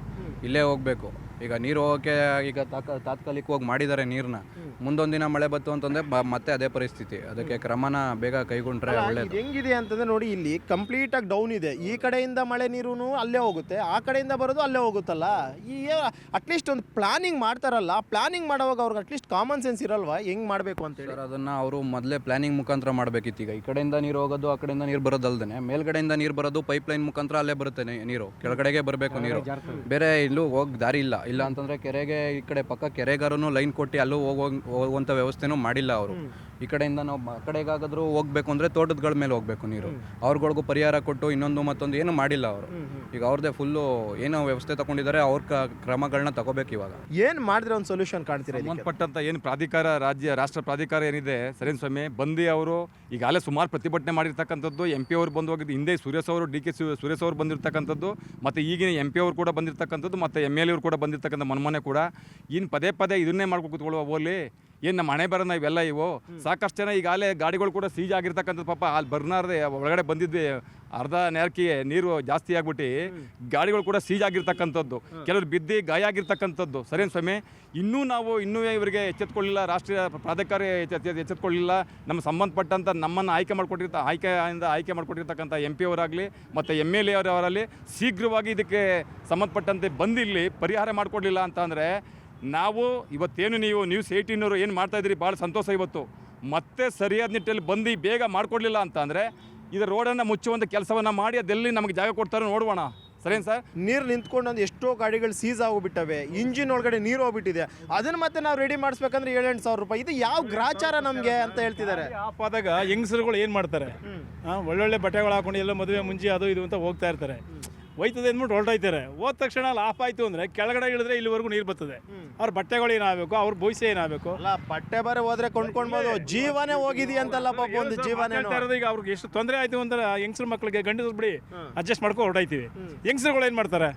ಇಲ್ಲೇ ಹೋಗಬೇಕು. ಈಗ ನೀರು ಹೋಗೋಕ್ಕೆ ಈಗ ತಾತ್ಕಾಲಿಕವಾಗಿ ಮಾಡಿದ್ದಾರೆ ನೀರನ್ನ. ಮುಂದೊಂದು ದಿನ ಮಳೆ ಬಂತು ಅಂತಂದರೆ ಮತ್ತೆ ಅದೇ ಪರಿಸ್ಥಿತಿ. ಅದಕ್ಕೆ ಕ್ರಮನ ಬೇಗ ಕೈಗೊಂಡ್ರೆ ಒಳ್ಳೇದು. ಹೆಂಗಿದೆ ಅಂತಂದ್ರೆ ನೋಡಿ, ಇಲ್ಲಿ ಕಂಪ್ಲೀಟ್ ಆಗಿ ಡೌನ್ ಇದೆ. ಈ ಕಡೆಯಿಂದ ಮಳೆ ನೀರು ಅಲ್ಲೇ ಹೋಗುತ್ತೆ, ಆ ಕಡೆಯಿಂದ ಬರೋದು ಅಲ್ಲೇ ಹೋಗುತ್ತಲ್ಲ. ಈ ಅಟ್ಲೀಸ್ಟ್ ಒಂದು ಪ್ಲಾನಿಂಗ್ ಮಾಡ್ತಾರಲ್ಲ, ಪ್ಲಾನಿಂಗ್ ಮಾಡೋವಾಗ ಅವ್ರಿಗೆ ಅಟ್ಲೀಸ್ಟ್ ಕಾಮನ್ ಸೆನ್ಸ್ ಇರಲ್ವಾ ಹೆಂಗ್ ಮಾಡಬೇಕು ಅಂತೇಳಿ? ಸರ್ ಅದನ್ನು ಅವರು ಮೊದಲೇ ಪ್ಲಾನಿಂಗ್ ಮುಖಾಂತರ ಮಾಡಬೇಕಿತ್ತು. ಈಗ ಈ ಕಡೆಯಿಂದ ನೀರು ಹೋಗೋದು, ಆ ಕಡೆಯಿಂದ ನೀರು ಬರೋದಲ್ದೇ ಮೇಲ್ಗಡೆಯಿಂದ ನೀರು ಬರೋದು ಪೈಪ್ಲೈನ್ ಮುಖಾಂತರ ಅಲ್ಲೇ ಬರುತ್ತೆ ನೀರು, ಕೆಳಗಡೆಗೆ ಬರಬೇಕು ನೀರು. ಬೇರೆ ಇಲ್ಲೂ ಹೋಗಿ ದಾರಿ ಇಲ್ಲ. ಇಲ್ಲ ಅಂತಂದರೆ ಕೆರೆಗೆ ಈ ಕಡೆ ಪಕ್ಕ ಕೆರೆಗಾರನು ಲೈನ್ ಕೊಟ್ಟು ಅಲ್ಲೂ ಹೋಗುವಂಥ ವ್ಯವಸ್ಥೆನೂ ಮಾಡಿಲ್ಲ ಅವರು. ಈ ಕಡೆಯಿಂದ ನಾವು ಆ ಕಡೆಗಾದರೂ ಹೋಗ್ಬೇಕು ಅಂದರೆ ತೋಟದಗಳ ಮೇಲೆ ಹೋಗಬೇಕು ನೀರು. ಅವ್ರಗಳಿಗೂ ಪರಿಹಾರ ಕೊಟ್ಟು ಇನ್ನೊಂದು ಮತ್ತೊಂದು ಏನು ಮಾಡಿಲ್ಲ ಅವರು. ಈಗ ಅವ್ರದ್ದೇ ಫುಲ್ಲು ಏನೋ ವ್ಯವಸ್ಥೆ ತಗೊಂಡಿದ್ದಾರೆ, ಅವ್ರ ಕ್ರಮಗಳನ್ನ ತಗೋಬೇಕು. ಇವಾಗ ಏನು ಮಾಡಿದ್ರೆ ಒಂದು ಸೊಲ್ಯೂಷನ್ ಕಾಣ್ತೀರಾ? ಸಂಬಂಧಪಟ್ಟಂಥ ಏನು ಪ್ರಾಧಿಕಾರ, ರಾಷ್ಟ್ರ ಪ್ರಾಧಿಕಾರ ಏನಿದೆ ಸರಿನ್ ಸ್ವಾಮಿ, ಬಂದು ಅವರು ಈಗಾಗಲೇ ಸುಮಾರು ಪ್ರತಿಭಟನೆ ಮಾಡಿರ್ತಕ್ಕಂಥದ್ದು. MP ಅವರು ಬಂದು ಹೋಗಿದ್ದು, ಹಿಂದೆ ಸುರೇಶ್ ಅವರು DK ಸುರೇಶ್ ಅವರು ಬಂದಿರತಕ್ಕಂಥದ್ದು, ಮತ್ತು ಈಗಿನ MP ಅವರು ಕೂಡ ಬಂದಿರತಕ್ಕಂಥದ್ದು, ಮತ್ತು MLA ಅವರು ಕೂಡ ಬಂದಿರತಕ್ಕಂಥ ಮೊನ್ನೆ ಕೂಡ. ಇನ್ನು ಪದೇ ಇದನ್ನೇ ಮಾಡ್ಕೊಂಡು ಕೂತ್ಕೊಳ್ಳುವ ಹೋಗ್ಲಿ, ಏನು ನಮ್ಮ ಹಣೆ ಬರೋಣ ಇವೆಲ್ಲ ಇವು. ಸಾಕಷ್ಟು ಜನ ಈಗಾಗಲೇ ಗಾಡಿಗಳು ಕೂಡ ಸೀಜ್ ಆಗಿರ್ತಕ್ಕಂಥದ್ದು. ಪಾಪ ಅಲ್ಲಿ ಬರ್ನಾರ್ದೆ ಒಳಗಡೆ ಬಂದಿದ್ವಿ, ಅರ್ಧ ನೇರಕ್ಕೆ ನೀರು ಜಾಸ್ತಿ ಆಗ್ಬಿಟ್ಟು ಗಾಡಿಗಳು ಕೂಡ ಸೀಜ್ ಆಗಿರ್ತಕ್ಕಂಥದ್ದು, ಕೆಲವರು ಬಿದ್ದು ಗಾಯ ಆಗಿರ್ತಕ್ಕಂಥದ್ದು. ಸರಿನ್ ಸ್ವಾಮಿ, ಇನ್ನೂ ಇವರಿಗೆ ಎಚ್ಚೆತ್ಕೊಳ್ಳಿಲ್ಲ, ರಾಷ್ಟ್ರೀಯ ಪ್ರಾಧಿಕಾರ ಎಚ್ಚೆತ್ಕೊಳ್ಳಿಲ್ಲ. ನಮ್ಮ ಸಂಬಂಧಪಟ್ಟಂಥ ನಮ್ಮನ್ನು ಆಯ್ಕೆ ಮಾಡಿಕೊಟ್ಟಿರ್ತಕ್ಕಂಥ MP ಅವರಾಗಲಿ ಮತ್ತು MLA ಅವರಲ್ಲಿ ಶೀಘ್ರವಾಗಿ ಇದಕ್ಕೆ ಸಂಬಂಧಪಟ್ಟಂತೆ ಬಂದಿಲ್ಲಿ ಪರಿಹಾರ ಮಾಡಿಕೊಡ್ಲಿಲ್ಲ ಅಂತ ಅಂದರೆ ನಾವು ಇವತ್ತೇನು ನೀವು ನ್ಯೂಸ್ 18 ಏನು ಮಾಡ್ತಾಯಿದ್ರಿ, ಭಾಳ ಸಂತೋಷ. ಇವತ್ತು ಮತ್ತೆ ಸರಿಯಾದ ನಿಟ್ಟಲ್ಲಿ ಬಂದು ಬೇಗ ಮಾಡಿಕೊಡ್ಲಿಲ್ಲ ಅಂತ ಅಂದರೆ ಇದು ರೋಡನ್ನು ಮುಚ್ಚುವಂಥ ಕೆಲಸವನ್ನು ಮಾಡಿ ಅದೆಲ್ಲಿ ನಮಗೆ ಜಾಗ ಕೊಡ್ತಾರೋ ನೋಡೋಣ. ಸರಿನ್ ಸರ್? ನೀರು ನಿಂತ್ಕೊಂಡು ಎಷ್ಟೋ ಗಾಡಿಗಳು ಸೀಸ್ ಆಗೋಗ್ಬಿಟ್ಟವೆ, ಇಂಜಿನ್ ಒಳಗಡೆ ನೀರು ಹೋಗ್ಬಿಟ್ಟಿದೆ. ಅದನ್ನು ಮತ್ತೆ ನಾವು ರೆಡಿ ಮಾಡಿಸ್ಬೇಕಂದ್ರೆ 7-8 ಸಾವಿರ ರೂಪಾಯಿ. ಇದು ಯಾವ ಗ್ರಾಚಾರ ನಮಗೆ ಅಂತ ಹೇಳ್ತಿದ್ದಾರೆ. ಆಫ್ ಆದಾಗ ಹೆಂಗಸರುಗಳು ಏನು ಮಾಡ್ತಾರೆ, ಒಳ್ಳೊಳ್ಳೆ ಬಟ್ಟೆಗಳು ಹಾಕೊಂಡು ಎಲ್ಲ ಮದುವೆ ಮುಂಚೆ ಅದು ಇದು ಅಂತ ಹೋಗ್ತಾ ಇರ್ತಾರೆ. ಹೋಯ್ತದೆ ಅಂದ್ಬಿಟ್ಟು ಹೊರಟೋಯ್ತಾರೆ. ಹೋದ ತಕ್ಷಣ ಅಲ್ಲಿ ಆಫ್ ಆಯಿತು ಅಂದರೆ ಕೆಳಗಡೆ ಇಳಿದ್ರೆ ಇಲ್ಲಿವರೆಗೂ ನೀರು ಬರ್ತದೆ. ಅವ್ರ ಬಟ್ಟೆಗಳು ಏನಾಗಬೇಕು, ಅವ್ರ ಭವಿಷ್ಯ ಏನಾಗಬೇಕು? ಅಲ್ಲ, ಬಟ್ಟೆ ಬರೆ ಹೋದ್ರೆ ಕೊಂಡ್ಕೊಳ್ಬೋದು, ಜೀವನೇ ಹೋಗಿದೆಯಂತಲ್ಲ ಪಾಪ, ಒಂದು ಜೀವನೇ. ಈಗ ಅವ್ರಿಗೆ ಎಷ್ಟು ತೊಂದರೆ ಆಯಿತು ಅಂದ್ರೆ ಹೆಂಗಸ್ರ ಮಕ್ಕಳಿಗೆ ಗಂಡಸ್ರು ಬಿಡಿ ಅಡ್ಜಸ್ಟ್ ಮಾಡ್ಕೊಂಡು ಹೊರಟಾಯ್ತೀವಿ. ಹೆಂಗಸ್ರುಗಳು ಏನು ಮಾಡ್ತಾರೆ?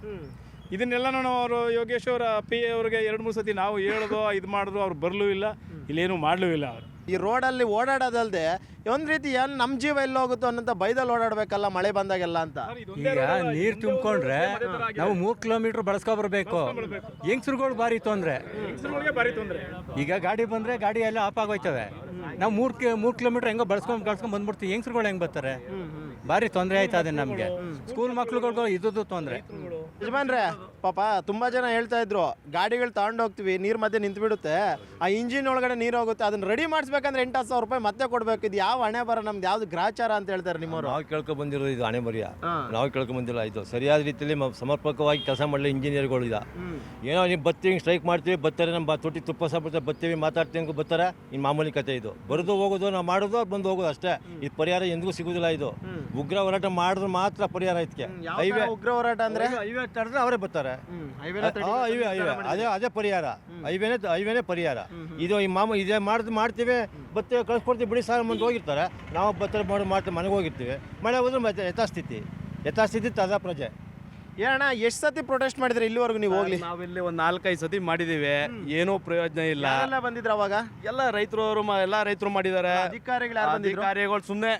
ಇದನ್ನೆಲ್ಲ ಅವರು ಯೋಗೇಶ್ ಅವರ PA ಅವ್ರಿಗೆ 2-3 ಸತಿ ನಾವು ಹೇಳೋದು ಇದು ಮಾಡಿದ್ರು, ಅವ್ರು ಬರಲೂ ಇಲ್ಲ, ಇಲ್ಲೇನು ಮಾಡಲೂ ಇಲ್ಲ. ಅವರು ಈ ರೋಡಲ್ಲಿ ಓಡಾಡೋದಲ್ದೆ ಒಂದು ರೀತಿ ಏನು ನಮ್ಮ ಜೀವ ಎಲ್ಲ ಹೋಗುತ್ತೋ ಅನ್ನೋಂಥ ಬೈದಲ್ಲಿ ಓಡಾಡಬೇಕಲ್ಲ ಮಳೆ ಬಂದಾಗೆಲ್ಲ ಅಂತ. ಈಗ ನೀರು ತುಂಬಿಕೊಂಡ್ರೆ ನಾವು 3 ಕಿಲೋಮೀಟ್ರ್ ಬಳಸ್ಕೊಬರ್ಬೇಕು. ಹೆಂಗಸ್ರುಗಳು ಭಾರಿ ತೊಂದರೆ. ಈಗ ಗಾಡಿ ಬಂದರೆ ಗಾಡಿ ಎಲ್ಲ ಆಫ್ ಆಗೋಯ್ತವೆ. ನಾವು 3 ಕಿಲೋಮೀಟ್ರ್ ಹೆಂಗೋ ಬಳಸ್ಕೊಂಡು ಬಂದ್ಬಿಡ್ತೀವಿ. ಹೆಂಗಸ್ರುಗಳು ಹೆಂಗೆ ಬರ್ತಾರೆ? ಭಾರಿ ತೊಂದರೆ ಆಯ್ತದೆ ನಮಗೆ. ಸ್ಕೂಲ್ ಮಕ್ಳುಗಳಿಗೂ ಇದ್ದು ತೊಂದರೆ. ಯಜಮಾನ್ರೆ, ಪಾಪ ತುಂಬ ಜನ ಹೇಳ್ತಾ ಇದ್ರು, ಗಾಡಿಗಳು ತಗೊಂಡು ಹೋಗ್ತೀವಿ, ನೀರು ಮಧ್ಯೆ ನಿಂತು ಬಿಡುತ್ತೆ, ಆ ಇಂಜಿನ್ ಒಳಗಡೆ ನೀರು ಹೋಗುತ್ತೆ, ಅದನ್ನ ರೆಡಿ ಮಾಡಿಸ್ಬೇಕಂದ್ರೆ 8-10 ಸಾವಿರ ರೂಪಾಯಿ ಮತ್ತೆ ಕೊಡಬೇಕು. ಇದು ಯಾವ ಹಣೆ ಬರ, ನಮ್ದು ಯಾವ್ದು ಗ್ರಾಚಾರ ಅಂತ ಹೇಳ್ತಾರೆ ನಿಮ್ಮವರು? ನಾವು ಕೇಳ್ಕೊ ಬಂದಿರೋದು ಇದು ಹಣೆ ಬರಿಯ. ನಾವು ಕೇಳ್ಕೊ ಬಂದಿಲ್ಲ. ಇದು ಸರಿಯಾದ ರೀತಿಯಲ್ಲಿ ಸಮರ್ಪಕವಾಗಿ ಕೆಲಸ ಮಾಡಲಿ ಇಂಜಿನಿಯರ್ಗಳು. ಇದ ಏನೋ ನೀವು ಬರ್ತೀವಿ, ಸ್ಟ್ರೈಕ್ ಮಾಡ್ತೀವಿ, ಬರ್ತಾರೆ, ನಮ್ಮ ತೊಟ್ಟಿ ತುಪ್ಪ ಸಾಬಿಡ್ತಾರೆ, ಬರ್ತೀವಿ, ಮಾತಾಡ್ತೀವಿ, ಬರ್ತಾರೆ. ಇನ್ನು ಮಾಮೂಲಿ ಕತೆ ಇದು. ಬರೋದು ಹೋಗೋದು, ನಾವು ಮಾಡೋದು, ಬಂದು ಹೋಗೋದು ಅಷ್ಟೇ. ಇದು ಪರಿಹಾರ ಎಂದಿಗೂ ಸಿಗೋದಿಲ್ಲ. ಇದು ಉಗ್ರ ಹೋರಾಟ ಮಾಡಿದ್ರೆ ಮಾತ್ರ ಪರಿಹಾರ. ಇದಕ್ಕೆ ಹೈವೇ ಉಗ್ರ ಹೋರಾಟ ಅಂದ್ರೆ ಹೈವೇ ತಡೆದ್ರೆ ಅವರೇ ಬರ್ತಾರೆ. ಅದೇ ಪರಿಹಾರ. ಹೈವೇನೇ ಪರಿಹಾರ. ಇದು ಈ ಇದೇ ಮಾಡ್ತೀವಿ, ಬರ್ತೇವೆ, ಕಳ್ಸ್ಕೊಡ್ತೀವಿ, ಬಿಡಿ ಸಾಲ ಮುಂದೆ ಹೋಗಿರ್ತಾರೆ. ನಾವು ಬರ್ತಾರೆ ಮಾಡ್ತೀವಿ, ಮನೆಗೆ ಹೋಗಿರ್ತೀವಿ. ಮಳೆ ಹೋದ್ರೆ ಮತ್ತೆ ಯಥಾಸ್ಥಿತಿ ತಾಜಾ ಪ್ರಜೆ. ಏನಣ್ಣ, ಎಷ್ಟು ಸತಿ ಪ್ರೊಟೆಸ್ಟ್ ಮಾಡಿದ್ರೆ ಇಲ್ಲಿವರೆಗೂ ನೀವು ಹೋಗ್ಲಿ? ನಾವಿಲ್ಲಿ ಒಂದು 4-5 ಸತಿ ಮಾಡಿದ್ದೀವಿ, ಏನೂ ಪ್ರಯೋಜನ ಇಲ್ಲ. ಎಲ್ಲ ಬಂದಿದ್ರ ಅವಾಗ? ಎಲ್ಲ ರೈತರು ಮಾಡಿದ್ದಾರೆ. ಅಧಿಕಾರಿಗಳು ಸುಮ್ಮನೆ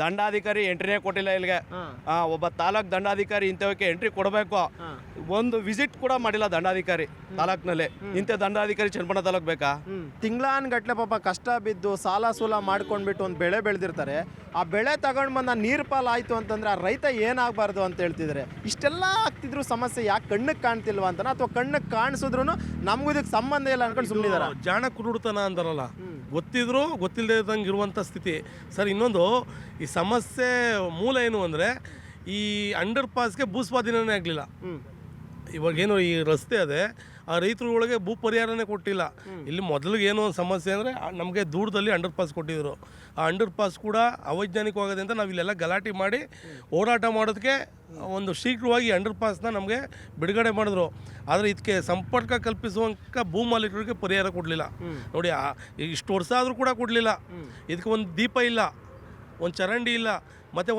ದಂಡಾಧಿಕಾರಿ ಎಂಟ್ರಿನೇ ಕೊಟ್ಟಿಲ್ಲ ಇಲ್ಲಿಗೆ. ಒಬ್ಬ ತಾಲೂಕ್ ದಂಡಾಧಿಕಾರಿ ಇಂಥವಕ್ಕೆ ಎಂಟ್ರಿ ಕೊಡಬೇಕು. ಒಂದು ವಿಸಿಟ್ ಕೂಡ ಮಾಡಿಲ್ಲ ದಂಡಾಧಿಕಾರಿ ತಾಲೂಕ್ನಲ್ಲಿ. ಇಂಥ ದಂಡಾಧಿಕಾರಿ ಚನ್ನಪಟ್ಟಣ ತಾಲೂಕ್ ಬೇಕಾ? ತಿಂಗಳಾನ್ಗಟ್ಲೆ ಪಾಪ ಕಷ್ಟ ಬಿದ್ದು ಸಾಲ ಸೂಲ ಮಾಡ್ಕೊಂಡ್ಬಿಟ್ಟು ಒಂದು ಬೆಳೆ ಬೆಳೆದಿರ್ತಾರೆ. ಆ ಬೆಳೆ ತಗೊಂಡು ಬಂದ ನೀರು ಪಾಲು ಆಯಿತು ಅಂತಂದ್ರೆ ಆ ರೈತ ಏನಾಗಬಾರ್ದು ಅಂತ ಹೇಳ್ತಿದ್ದಾರೆ. ಇಷ್ಟೆಲ್ಲ ಆಗ್ತಿದ್ರು ಸಮಸ್ಯೆ ಯಾಕೆ ಕಣ್ಣಿಗೆ ಕಾಣ್ತಿಲ್ವಾ ಅಂತನಾ, ಅಥವಾ ಕಣ್ಣಿಗೆ ಕಾಣಿಸಿದ್ರು ನಮಗೂ ಇದಕ್ಕೆ ಸಂಬಂಧ ಇಲ್ಲ ಅನ್ಕೊಂಡು ಸುಮ್ಮನಿದ್ದಾರೆ? ಜಾಣ ಕುರುಡುತನ ಅಂತಾರಲ್ಲ, ಗೊತ್ತಿದ್ರು ಗೊತ್ತಿಲ್ಲದಂಗೆ ಇರುವಂಥ ಸ್ಥಿತಿ ಸರ್. ಇನ್ನೊಂದು, ಈ ಸಮಸ್ಯೆ ಮೂಲ ಏನು ಅಂದರೆ ಈ ಅಂಡರ್ ಪಾಸ್ಗೆ ಭೂಸ್ವಾಧೀನನೇ ಆಗಲಿಲ್ಲ. ಇವಾಗೇನು ಈ ರಸ್ತೆ ಅದೇ, ಆ ರೈತರುಗಳಿಗೆ ಭೂ ಪರಿಹಾರನೇ ಕೊಟ್ಟಿಲ್ಲ. ಇಲ್ಲಿ ಮೊದಲಿಗೆ ಏನೋ ಒಂದು ಸಮಸ್ಯೆ ಅಂದರೆ ನಮಗೆ ದೂರದಲ್ಲಿ ಅಂಡರ್ ಪಾಸ್ ಕೊಟ್ಟಿದ್ದರು. ಆ ಅಂಡರ್ ಪಾಸ್ ಕೂಡ ಅವೈಜ್ಞಾನಿಕವಾಗಿದೆ ಅಂತ ನಾವು ಇಲ್ಲೆಲ್ಲ ಗಲಾಟೆ ಮಾಡಿ ಹೋರಾಟ ಮಾಡೋದಕ್ಕೆ ಒಂದು ಶೀಘ್ರವಾಗಿ ಅಂಡರ್ ಪಾಸ್ನ ನಮಗೆ ಬಿಡುಗಡೆ ಮಾಡಿದ್ರು. ಆದರೆ ಇದಕ್ಕೆ ಸಂಪರ್ಕ ಕಲ್ಪಿಸುವಂಥ ಭೂ ಮಾಲೀಕರಿಗೆ ಪರಿಹಾರ ಕೊಡಲಿಲ್ಲ. ನೋಡಿ ಇಷ್ಟು ವರ್ಷ ಆದರೂ ಕೂಡ ಕೊಡಲಿಲ್ಲ. ಇದಕ್ಕೆ ಒಂದು ದೀಪ ಇಲ್ಲ, ಒಂದು ಚರಂಡಿ ಇಲ್ಲ, ಮತ್ತು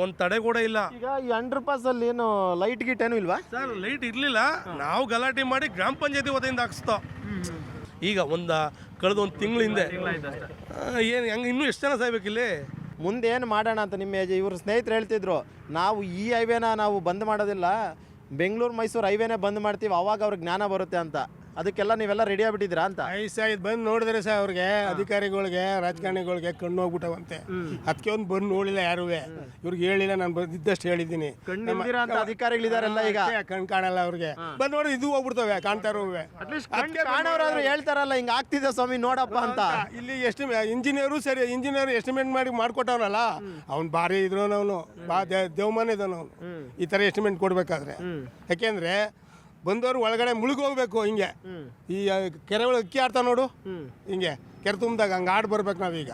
ಒಂದು ತಡೆಗೋಡ ಇಲ್ಲ. ಈಗ ಈ ಅಂಡರ್ ಪಾಸ್ ಅಲ್ಲಿ ಏನು ಲೈಟ್ ಗೀಟ್ ಏನು ಇಲ್ವಾ ಸರ್? ಲೈಟ್ ಇರಲಿಲ್ಲ, ನಾವು ಗಲಾಟೆ ಮಾಡಿ ಗ್ರಾಮ ಪಂಚಾಯತಿ ವತಿಯಿಂದ ಹಾಕ್ಸ್ತೋ. ಈಗ ಕಳೆದ ಒಂದು ತಿಂಗಳ ಹಿಂದೆ ಏನು ಹೆಂಗೆ ಇನ್ನೂ ಎಷ್ಟು ಜನ ಸಾಯ್ಬೇಕಿಲ್ಲಿ? ಮುಂದೆ ಏನು ಮಾಡೋಣ ಅಂತ ನಿಮ್ಮ ಇವ್ರ ಸ್ನೇಹಿತರು ಹೇಳ್ತಿದ್ರು, ನಾವು ಈ ಹೈವೇನ ನಾವು ಬಂದ್ ಮಾಡೋದಿಲ್ಲ, ಬೆಂಗಳೂರು ಮೈಸೂರು ಹೈವೇನೇ ಬಂದ್ ಮಾಡ್ತೀವಿ, ಅವಾಗ ಅವ್ರಿಗೆ ಜ್ಞಾನ ಬರುತ್ತೆ ಅಂತ. ಅದಕ್ಕೆಲ್ಲ ನೀವೆಲ್ಲ ರೆಡಿ ಆಗಿಬಿಟ್ಟಿದ್ದೀರಾ ಅಂತ? ಇದು ಬಂದು ನೋಡಿದ್ರೆ ಸರ್ ಅವ್ರಿಗೆ ಅಧಿಕಾರಿಗಳಿಗೆ ರಾಜಕಾರಣಿಗಳಿಗೆ ಕಣ್ಣು ಹೋಗ್ಬಿಟ್ಟವಂತೆ. ಅದಕ್ಕೆ ಒಂದು ಬಂದು ನೋಡಿಲ್ಲ ಯಾರೂ. ಇವ್ರಿಗೆ ಹೇಳಿಲ್ಲ, ನಾನು ಬಂದಿದ್ದಷ್ಟು ಹೇಳಿದ್ದೀನಿ. ಅಂತ ಅಧಿಕಾರಿಗಳಿದಾರೆಲ್ಲ ಈಗ ಕಣ್ ಕಾಣಲ್ಲ ಅವ್ರಿಗೆ. ಬಂದು ನೋಡಿ ಇದು ಹೋಗ್ಬಿಡ್ತವೆ, ಕಾಣ್ತಾ ಇರೋವೆ. ಕಾಣೋರಾದ್ರೂ ಹೇಳ್ತಾರಲ್ಲ ಹಿಂಗೆ ಆಗ್ತಿದೆ ಸ್ವಾಮಿ ನೋಡಪ್ಪ ಅಂತ. ಇಲ್ಲಿ ಇಂಜಿನಿಯರು ಸರಿ, ಇಂಜಿನಿಯರ್ ಎಸ್ಟಿಮೇಟ್ ಮಾಡಿ ಮಾಡ್ಕೊಟ್ಟವನಲ್ಲ, ಅವ್ನು ಭಾರಿ ಇದ್ರು, ಅವನು ದೇವಮಾನ ಇದ್ದಾನು ಅವನು ಈ ಥರ ಎಸ್ಟಿಮೇಟ್ ಕೊಡ್ಬೇಕಾದ್ರೆ. ಯಾಕೆಂದ್ರೆ ಬಂದವರು ಒಳಗಡೆ ಮುಳುಗೋಗ್ಬೇಕು. ಹಿಂಗೆ ಈ ಕೆರೆ ಒಳಗೆ ಅಕ್ಕಿ ಆಡ್ತಾ ನೋಡು, ಹಿಂಗೆ ಕೆರೆ ತುಂಬಿದಾಗ ಹಂಗೆ ಆಡ್ ಬರ್ಬೇಕು ನಾವೀಗ.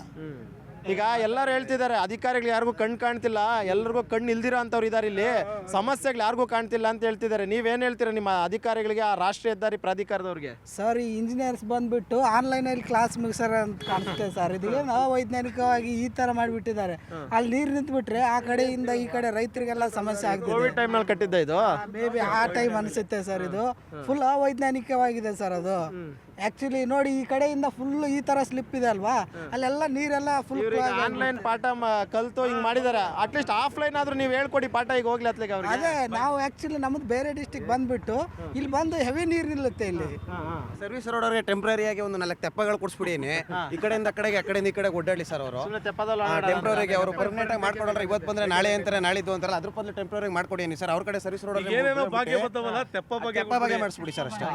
ಈಗ ಎಲ್ಲರೂ ಹೇಳ್ತಿದ್ದಾರೆ ಅಧಿಕಾರಿಗಳು ಯಾರಿಗೂ ಕಣ್ಣು ಕಾಣ್ತಿಲ್ಲ, ಎಲ್ರಿಗೂ ಕಣ್ಣು ಇಲ್ದಿರೋ ಅಂಥವ್ರು ಇದ್ದಾರೆ, ಇಲ್ಲಿ ಸಮಸ್ಯೆಗಳು ಯಾರಿಗೂ ಕಾಣ್ತಿಲ್ಲ ಅಂತ ಹೇಳ್ತಿದ್ದಾರೆ. ನೀವೇನು ಹೇಳ್ತೀರಾ ನಿಮ್ಮ ಅಧಿಕಾರಿಗಳಿಗೆ, ಆ ರಾಷ್ಟ್ರೀಯ ಹೆದ್ದಾರಿ ಪ್ರಾಧಿಕಾರದವ್ರಿಗೆ? ಸರ್, ಈ ಇಂಜಿನಿಯರ್ಸ್ ಬಂದುಬಿಟ್ಟು ಆನ್ಲೈನಲ್ಲಿ ಕ್ಲಾಸ್ ಮುಗಿಸಾರ ಅಂತ ಕಾಣುತ್ತೆ ಸರ್. ಇದಕ್ಕೆ ಅವೈಜ್ಞಾನಿಕವಾಗಿ ಈ ಥರ ಮಾಡಿಬಿಟ್ಟಿದ್ದಾರೆ. ಅಲ್ಲಿ ನೀರು ನಿಂತುಬಿಟ್ರೆ ಆ ಕಡೆಯಿಂದ ಈ ಕಡೆ ರೈತರಿಗೆಲ್ಲ ಸಮಸ್ಯೆ ಆಗ್ತದೆ. ಕೋವಿಡ್ ಟೈಮಲ್ಲಿ ಕಟ್ಟಿದ್ದ ಇದು ಮೇ ಬಿ ಆ ಟೈಮ್ ಅನಿಸುತ್ತೆ ಸರ್. ಇದು ಫುಲ್ ಅವೈಜ್ಞಾನಿಕವಾಗಿದೆ ಸರ್. ಅದು ಆ್ಯಕ್ಚುಲಿ ನೋಡಿ, ಈ ಕಡೆಯಿಂದ ಫುಲ್ ಈ ಥರ ಸ್ಲಿಪ್ ಇದೆ ಅಲ್ವಾ, ಅಲ್ಲೆಲ್ಲ ನೀರೆಲ್ಲ ಫುಲ್ ಆನ್ಲೈನ್ ಪಾಠ ಕಲ್ತು ಹಿಂಗೆ ಮಾಡಿದ್ದಾರೆ. ಅಟ್ಲೀಸ್ಟ್ ಆಫ್ಲೈನ್ ಆದ್ರೂ ನೀವು ಹೇಳ್ಕೊಡಿ ಪಾಠ, ಈಗ ಹೋಗ್ಲಿ ಅತ್ಲಿಗೆ ಅವ್ರಿಗೆ. ಅದೇ ನಾವು ಆ್ಯಕ್ಚುಲಿ ನಮ್ಮದು ಬೇರೆ ಡಿಸ್ಟಿಕ್ ಬಂದುಬಿಟ್ಟು ಇಲ್ಲಿ ಬಂದು ಹೆವಿ ನೀರು ನಿಲ್ಲುತ್ತೆ. ಇಲ್ಲಿ ಸರ್ವಿಸ್ ರೋಡ್ ಅವ್ರಿಗೆ ಟೆಂಪ್ರರಿಯಾಗಿ ಒಂದು 4 ತೆಪ್ಪಗಳು ಕೊಡಿಸ್ಬಿಡೀನಿ. ಈ ಕಡೆಯಿಂದ ಆ ಕಡೆಗೆ, ಆ ಕಡೆಯಿಂದ ಈ ಕಡೆ ಒಡ್ಡಾಡಿ ಸರ್ ಅವರು. ಟೆಂಪ್ರರಿಗೆ ಅವರು ಪರ್ಮನೆಂಟ್ ಆಗಿ ಮಾಡ್ಕೊಡಲ್ಲ. ಇವತ್ತು ಬಂದ್ರೆ ನಾಳೆ ಅಂತಾರೆ, ನಾಳಿದ್ದು ಅಂತಾರಲ್ಲ, ಅದ್ರ ಬದಲು ಟೆಂಪ್ರರಿ ಮಾಡ್ಕೊಡೀನಿ ಸರ್. ಅವ್ರ ಕಡೆ ಸರ್ವಿಸ್ ರೋಡ್ ತೆಪ್ಪ ಬಗ್ಗೆ ಮಾಡಿಸ್ಬಿಡಿ ಸರ್ ಅಷ್ಟೇ.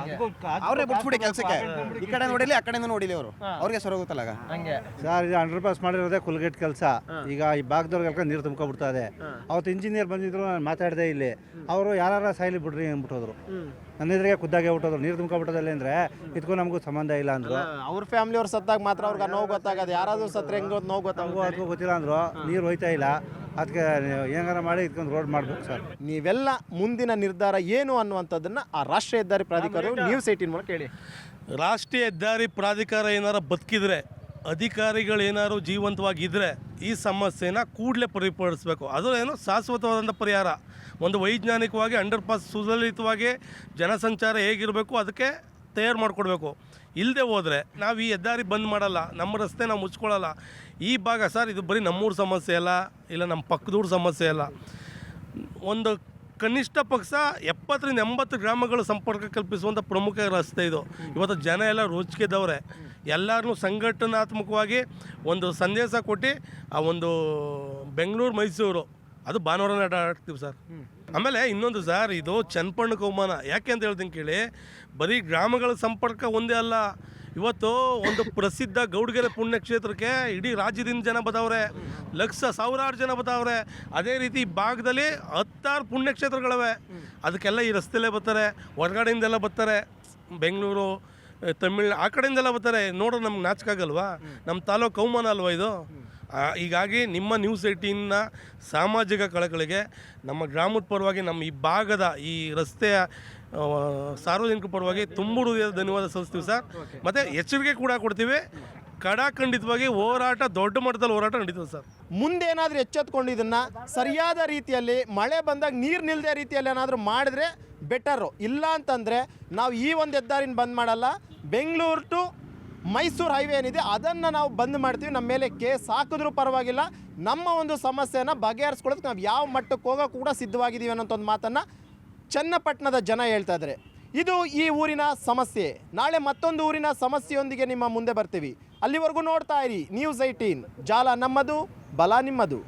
ಅವ್ರೇ ಬಿಟ್ಬಿಡಿ ಕೆಲಸಕ್ಕೆ. ಈ ಕಡೆ ನೋಡಿಲಿ, ಆ ಕಡೆಯಿಂದ ನೋಡಿಲಿ, ಅವರು ಅವ್ರಿಗೆ ಸರ್ ಹೋಗುತ್ತಲ್ಲ. ಸರ್, ಇದು ಅಂಡರ್ ಪಾಸ್ ಮಾಡಿರೋದೇ ಕುಲ್ಗೇಟ್ ಕೆಲಸ. ಈಗ ಈ ಭಾಗದವ್ರಿಗೆಲ್ಲ ನೀರು ತುಂಬ್ಕೊಬಿಡ್ತಾ ಇದೆ. ಅವತ್ತು ಇಂಜಿನಿಯರ್ ಬಂದಿದ್ರು, ನಾನು ಮಾತಾಡಿದೆ ಇಲ್ಲಿ. ಅವರು ಯಾರು ಸಾಯ್ಲಿ ಬಿಡ್ರಿ ಅಂದ್ಬಿಟ್ಟೋದ್ರು. ನನ್ನ ಎದುರಿಗೆ ಖುದ್ದಾಗೆ ಬಿಟ್ಟೋದ್ರು, ನೀರು ತುಂಬ್ಕೊಬಿಟ್ಟದಲ್ಲಿ ಅಂದರೆ ಇದಕ್ಕೂ ನಮಗೂ ಸಂಬಂಧ ಇಲ್ಲ ಅಂದರು. ಅವ್ರ ಫ್ಯಾಮಿಲಿ ಅವ್ರು ಸತ್ತಾಗ ಮಾತ್ರ ಅವ್ರಿಗೆ ನೋವು ಗೊತ್ತಾಗದು. ಯಾರಾದ್ರೂ ಸತ್ರೆ ಹೆಂಗೆ ನೋವು ಗೊತ್ತಾಗೋ ಅದಕ್ಕೂ ಗೊತ್ತಿಲ್ಲ ಅಂದರು. ನೀರು ಹೋಯ್ತಾ ಇಲ್ಲ, ಅದಕ್ಕೆ ಹೆಂಗಾರ ಮಾಡಿ ಇದಕ್ಕೊಂದು ರೋಡ್ ಮಾಡ್ಬೇಕು ಸರ್. ನೀವೆಲ್ಲ ಮುಂದಿನ ನಿರ್ಧಾರ ಏನು ಅನ್ನುವಂಥದ್ದನ್ನು ಆ ರಾಷ್ಟ್ರೀಯ ಹೆದ್ದಾರಿ ಪ್ರಾಧಿಕಾರ ನ್ಯೂಸ್ 18 ಮೂಲಕ ಹೇಳಿ. ರಾಷ್ಟ್ರೀಯ ಹೆದ್ದಾರಿ ಪ್ರಾಧಿಕಾರ ಏನಾರು ಬದುಕಿದ್ರೆ, ಅಧಿಕಾರಿಗಳು ಏನಾದ್ರು ಜೀವಂತವಾಗಿದ್ದರೆ ಈ ಸಮಸ್ಯೆನ ಕೂಡಲೇ ಪರಿಪಡಿಸಬೇಕು. ಅದು ಏನು ಶಾಶ್ವತವಾದಂಥ ಪರಿಹಾರ. ಒಂದು ವೈಜ್ಞಾನಿಕವಾಗಿ ಅಂಡರ್ ಪಾಸ್ ಸುಲಲಿತವಾಗಿ ಜನಸಂಚಾರ ಹೇಗಿರಬೇಕು ಅದಕ್ಕೆ ತಯಾರು ಮಾಡಿಕೊಡ್ಬೇಕು. ಇಲ್ಲದೆ ಹೋದರೆ ನಾವು ಈ ಹೆದ್ದಾರಿ ಬಂದ್ ಮಾಡಲ್ಲ, ನಮ್ಮ ರಸ್ತೆ ನಾವು ಮುಚ್ಕೊಳ್ಳಲ್ಲ. ಈ ಭಾಗ ಸರ್, ಇದು ಬರೀ ನಮ್ಮೂರ ಸಮಸ್ಯೆ ಅಲ್ಲ, ಇಲ್ಲ ನಮ್ಮ ಪಕ್ಕದೂರ ಸಮಸ್ಯೆ ಅಲ್ಲ. ಒಂದು ಕನಿಷ್ಠ ಪಕ್ಷ 70ರಿಂದ 80 ಗ್ರಾಮಗಳು ಸಂಪರ್ಕ ಕಲ್ಪಿಸುವಂಥ ಪ್ರಮುಖ ರಸ್ತೆ ಇದು. ಇವತ್ತು ಜನ ಎಲ್ಲ ರೋಚಿಕೆದವ್ರೆ. ಎಲ್ಲರನ್ನೂ ಸಂಘಟನಾತ್ಮಕವಾಗಿ ಒಂದು ಸಂದೇಶ ಕೊಟ್ಟು ಆ ಒಂದು ಬೆಂಗಳೂರು ಮೈಸೂರು ಅದು ಭಾನುವಾರನೇ ಆಡ್ತೀವಿ ಸರ್. ಆಮೇಲೆ ಇನ್ನೊಂದು ಸರ್, ಇದು ಚನ್ನಪಣ್ಣ ಕೌಮಾನ ಯಾಕೆ ಅಂತ ಹೇಳ್ತೀನಿ ಕೇಳಿ. ಬರೀ ಗ್ರಾಮಗಳ ಸಂಪರ್ಕ ಒಂದೇ ಅಲ್ಲ. ಇವತ್ತು ಒಂದು ಪ್ರಸಿದ್ಧ ಗೌಡಗೆರೆ ಪುಣ್ಯಕ್ಷೇತ್ರಕ್ಕೆ ಇಡೀ ರಾಜ್ಯದಿಂದ ಜನ ಬದವ್ರೆ, ಸಾವಿರಾರು ಜನ ಬದವ್ರೆ. ಅದೇ ರೀತಿ ಭಾಗದಲ್ಲಿ 10 ಪುಣ್ಯಕ್ಷೇತ್ರಗಳವೆ. ಅದಕ್ಕೆಲ್ಲ ಈ ರಸ್ತೆಯಲ್ಲೇ ಬರ್ತಾರೆ, ಹೊರಗಡೆಯಿಂದೆಲ್ಲ ಬರ್ತಾರೆ, ಬೆಂಗಳೂರು, ತಮಿಳ್ ಆ ಕಡೆಯಿಂದೆಲ್ಲ ಬರ್ತಾರೆ. ನೋಡೋ ನಮ್ಗೆ ನಾಚಿಕಾಗಲ್ವಾ? ನಮ್ಮ ತಾಲೂಕು ಕೌಮಾನ ಅಲ್ವಾ ಇದು? ಹೀಗಾಗಿ ನಿಮ್ಮ ನ್ಯೂಸ್ 18ನ ಸಾಮಾಜಿಕ ಕಳಕಳಿಗೆ ನಮ್ಮ ಗ್ರಾಮದ ಪರವಾಗಿ, ನಮ್ಮ ಈ ಭಾಗದ ಈ ರಸ್ತೆಯ ಸಾರ್ವಜನಿಕರ ಪರವಾಗಿ ತುಂಬ ಹೃದಯದ ಧನ್ಯವಾದ ಸಲ್ಲಿಸ್ತೀವಿ ಸರ್. ಮತ್ತು ಎಚ್ಚರಿಕೆ ಕೂಡ ಕೊಡ್ತೀವಿ. ಖಂಡಿತವಾಗಿ ಹೋರಾಟ, ದೊಡ್ಡ ಮಟ್ಟದಲ್ಲಿ ಹೋರಾಟ ನಡೀತದೆ ಸರ್. ಮುಂದೇನಾದರೂ ಎಚ್ಚೆತ್ಕೊಂಡು ಇದನ್ನು ಸರಿಯಾದ ರೀತಿಯಲ್ಲಿ, ಮಳೆ ಬಂದಾಗ ನೀರು ನಿಲ್ಲದೆ ರೀತಿಯಲ್ಲಿ ಏನಾದರೂ ಮಾಡಿದ್ರೆ ಬೆಟರು. ಇಲ್ಲ ಅಂತಂದರೆ ನಾವು ಈ ಒಂದು ಹೆದ್ದಾರಿನ ಬಂದ್ ಮಾಡಲ್ಲ, ಬೆಂಗಳೂರು ಟು ಮೈಸೂರು ಹೈವೇ ಏನಿದೆ ಅದನ್ನು ನಾವು ಬಂದ್ ಮಾಡ್ತೀವಿ. ನಮ್ಮ ಮೇಲೆ ಕೇಸ್ ಹಾಕಿದ್ರೂ ಪರವಾಗಿಲ್ಲ, ನಮ್ಮ ಒಂದು ಸಮಸ್ಯೆನ ಬಗೆಹರಿಸ್ಕೊಳ್ಳೋದಕ್ಕೆ ನಾವು ಯಾವ ಮಟ್ಟಕ್ಕೆ ಹೋಗೋಕೆ ಕೂಡ ಸಿದ್ಧವಾಗಿದ್ದೀವಿ ಅನ್ನೋಂಥ ಒಂದು ಮಾತನ್ನು ಚನ್ನಪಟ್ಟಣದ ಜನ ಹೇಳ್ತಾ ಇದ್ದಾರೆ. ಇದು ಈ ಊರಿನ ಸಮಸ್ಯೆ. ನಾಳೆ ಮತ್ತೊಂದು ಊರಿನ ಸಮಸ್ಯೆಯೊಂದಿಗೆ ನಿಮ್ಮ ಮುಂದೆ ಬರ್ತೀವಿ. ಅಲ್ಲಿವರೆಗೂ ನೋಡ್ತಾ ಇರಿ ನ್ಯೂಸ್ 18, ಜಾಲ ನಮ್ಮದು, ಬಲ ನಿಮ್ಮದು.